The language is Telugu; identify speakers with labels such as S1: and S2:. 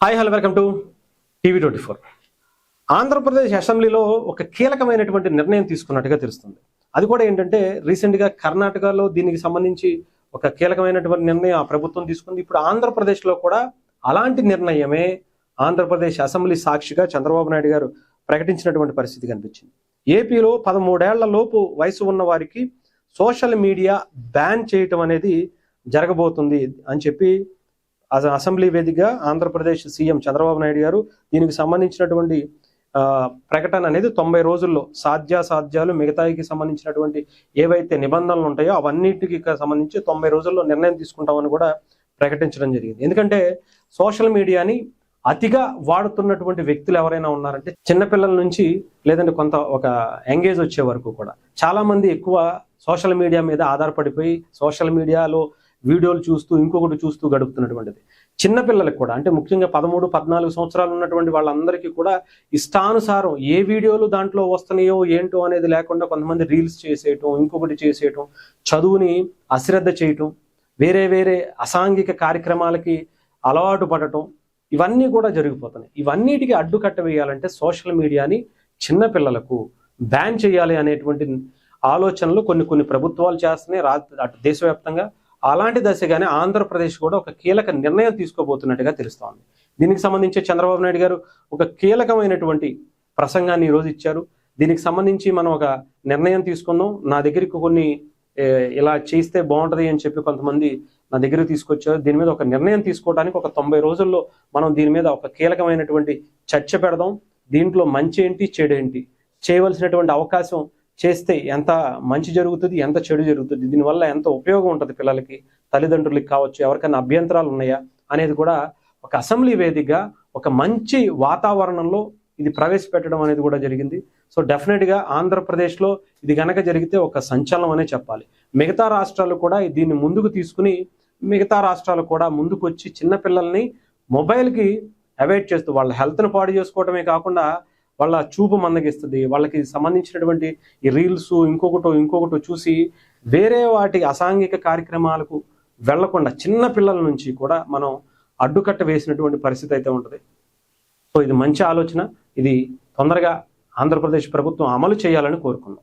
S1: హాయ్ హలో వెల్కమ్ టు టీవీ24. ఆంధ్రప్రదేశ్ అసెంబ్లీలో ఒక కీలకమైనటువంటి నిర్ణయం తీసుకున్నట్టుగా తెలుస్తుంది. అది కూడా ఏంటంటే రీసెంట్గా కర్ణాటకలో దీనికి సంబంధించి ఒక కీలకమైనటువంటి నిర్ణయం ఆ ప్రభుత్వం తీసుకుంది. ఇప్పుడు ఆంధ్రప్రదేశ్లో కూడా అలాంటి నిర్ణయమే ఆంధ్రప్రదేశ్ అసెంబ్లీ సాక్షిగా చంద్రబాబు నాయుడు గారు ప్రకటించినటువంటి పరిస్థితి కనిపించింది. ఏపీలో 13 ఏళ్ల లోపు వయసు ఉన్న వారికి సోషల్ మీడియా బ్యాన్ చేయటం అనేది జరగబోతుంది అని చెప్పి అసెంబ్లీ వేదికగా ఆంధ్రప్రదేశ్ సీఎం చంద్రబాబు నాయుడు గారు దీనికి సంబంధించినటువంటి ప్రకటన అనేది 90 రోజుల్లో సాధ్యాసాధ్యాలు మిగతాకి సంబంధించినటువంటి ఏవైతే నిబంధనలు ఉంటాయో అవన్నిటికి సంబంధించి 90 రోజుల్లో నిర్ణయం తీసుకుంటామని కూడా ప్రకటించడం జరిగింది. ఎందుకంటే సోషల్ మీడియాని అతిగా వాడుతున్నటువంటి వ్యక్తులు ఎవరైనా ఉన్నారంటే చిన్నపిల్లల నుంచి లేదంటే కొంత ఒక యంగేజ్ వచ్చే వరకు కూడా చాలా మంది ఎక్కువ సోషల్ మీడియా మీద ఆధారపడిపోయి సోషల్ మీడియాలో వీడియోలు చూస్తూ ఇంకొకటి చూస్తూ గడుపుతున్నటువంటిది. చిన్నపిల్లలకు కూడా అంటే ముఖ్యంగా 13-14 సంవత్సరాలు ఉన్నటువంటి వాళ్ళందరికీ కూడా ఇష్టానుసారం ఏ వీడియోలు దాంట్లో వస్తున్నాయో ఏంటో అనేది లేకుండా కొంతమంది రీల్స్ చేసేయటం, ఇంకొకటి చేసేయటం, చదువుని అశ్రద్ధ చేయటం, వేరే వేరే అసాంఘిక కార్యక్రమాలకి అలవాటు పడటం, ఇవన్నీ కూడా జరిగిపోతున్నాయి. ఇవన్నిటికీ అడ్డుకట్ట వేయాలంటే సోషల్ మీడియాని చిన్నపిల్లలకు బ్యాన్ చేయాలి అనేటువంటి ఆలోచనలు కొన్ని ప్రభుత్వాలు చేస్తున్నాయి అటు దేశవ్యాప్తంగా. అలాంటి దశగానే ఆంధ్రప్రదేశ్ కూడా ఒక కీలక నిర్ణయం తీసుకోబోతున్నట్టుగా తెలుస్తోంది. దీనికి సంబంధించి చంద్రబాబు నాయుడు గారు ఒక కీలకమైనటువంటి ప్రసంగాన్ని ఈరోజు ఇచ్చారు. దీనికి సంబంధించి మనం ఒక నిర్ణయం తీసుకుందాం, నా దగ్గరికి కొన్ని ఇలా చేస్తే బాగుంటుంది అని చెప్పి కొంతమంది నా దగ్గరకు తీసుకొచ్చారు. దీని మీద ఒక నిర్ణయం తీసుకోవడానికి ఒక 90 రోజుల్లో మనం దీని మీద ఒక కీలకమైనటువంటి చర్చ పెడదాం. దీంట్లో మంచి ఏంటి చెడు ఏంటి, చేయవలసినటువంటి అవకాశం చేస్తే ఎంత మంచి జరుగుతుంది, ఎంత చెడు జరుగుతుంది, దీనివల్ల ఎంత ఉపయోగం ఉంటుంది పిల్లలకి, తల్లిదండ్రులకి కావచ్చు, ఎవరికైనా అభ్యంతరాలు ఉన్నాయా అనేది కూడా ఒక అసెంబ్లీ వేదికగా ఒక మంచి వాతావరణంలో ఇది ప్రవేశపెట్టడం అనేది కూడా జరిగింది. సో డెఫినెట్గా ఆంధ్రప్రదేశ్లో ఇది కనుక జరిగితే ఒక సంచలనం అనే చెప్పాలి. మిగతా రాష్ట్రాలు కూడా దీన్ని ముందుకు తీసుకుని మిగతా రాష్ట్రాలు కూడా ముందుకు వచ్చి చిన్నపిల్లల్ని మొబైల్కి అవాయిడ్ చేస్తూ వాళ్ళ హెల్త్ని పాడు చేసుకోవడమే కాకుండా వాళ్ళ చూపు మందగిస్తుంది, వాళ్ళకి సంబంధించినటువంటి ఈ రీల్స్ ఇంకొకటో చూసి వేరే వాటి అసాంఘిక కార్యక్రమాలకు వెళ్లకుండా చిన్న పిల్లల నుంచి కూడా మనం అడ్డుకట్ట వేసినటువంటి పరిస్థితి అయితే ఉంటుంది. సో ఇది మంచి ఆలోచన. ఇది తొందరగా ఆంధ్రప్రదేశ్ ప్రభుత్వం అమలు చేయాలని కోరుకున్నాం.